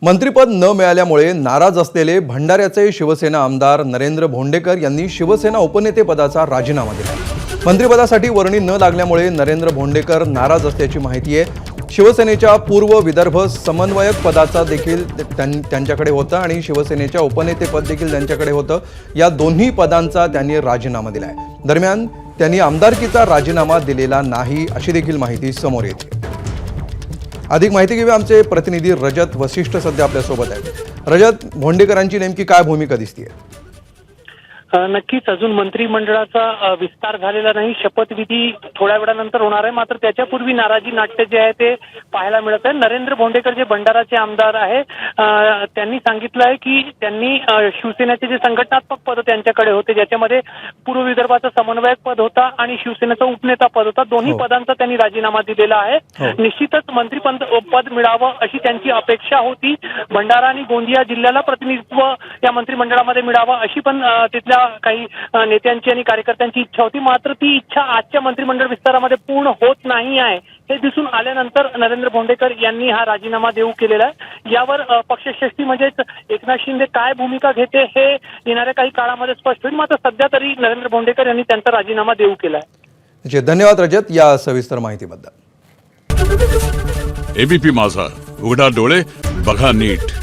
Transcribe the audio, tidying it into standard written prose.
मंत्रिपद न मिळाल्यामुळे नाराज असलेले भंडाऱ्याचे शिवसेना आमदार नरेंद्र भोंडेकर यांनी शिवसेना उपनेतेपदाचा राजीनामा दिला। मंत्रिपदासाठी वर्णी न लागल्यामुळे नरेंद्र भोंडेकर नाराज असल्याची माहिती आहे। शिवसेनेच्या पूर्व विदर्भ समन्वयक पदाचा देखील त्यांच्याकडे होता आणि शिवसेनेच्या उपनेतेपद देखील त्यांच्याकडे होतं। या दोन्ही पदांचा त्यांनी राजीनामा दिलाय। दरम्यान त्यांनी आमदारकीचा राजीनामा दिलेला नाही अशी देखील माहिती समोर येते। अधिक माहिती घेऊया, आमचे प्रतिनिधी रजत वशिष्ठ सध्या आपल्या सोबत आहेत। रजत, भोंडेकरांची नेमकी काय भूमिका दिसतेय? नक्कीच अजून मंत्रिमंडळाचा विस्तार झालेला नाही। शपथविधी थोड्या वेळानंतर होणार आहे, मात्र त्याच्यापूर्वी नाराजी नाट्य जे आहे ते पाहायला मिळत आहे। नरेंद्र भोंडेकर जे भंडाराचे आमदार आहे त्यांनी सांगितलं आहे की त्यांनी शिवसेनेचे जे संघटनात्मक पद त्यांच्याकडे होते, ज्याच्यामध्ये पूर्व विदर्भाचं समन्वयक पद होता आणि शिवसेनेचा उपनेता पद होता, दोन्ही पदांचा त्यांनी राजीनामा दिलेला आहे। निश्चितच मंत्रिपद मिळावं अशी त्यांची अपेक्षा होती। भंडारा आणि गोंदिया जिल्ह्याला प्रतिनिधित्व या मंत्रिमंडळामध्ये मिळावं अशी पण तिथल्या काही नेत्यांची आणि कार्यकर्त्यांची इच्छा होती, मात्र ती इच्छा आजच्या मंत्रिमंडळ विस्तारामध्ये पूर्ण होत नाही आहे। हे दिसून आल्यानंतर नरेंद्र भोंडेकर यांनी हा राजीनामा देऊ केलेला आहे। यावर पक्षश्रेष्ठी म्हणजेच एकनाथ शिंदे काय भूमिका घेते हे येणाऱ्या काही काळामध्ये स्पष्ट होईल, मात्र सध्या तरी नरेंद्र भोंडेकर यांनी त्यांचा राजीनामा देऊ केला आहे। धन्यवाद रजत या सविस्तर माहितीबद्दल। एबीपी माझा, उघडा डोळे बघा नीट।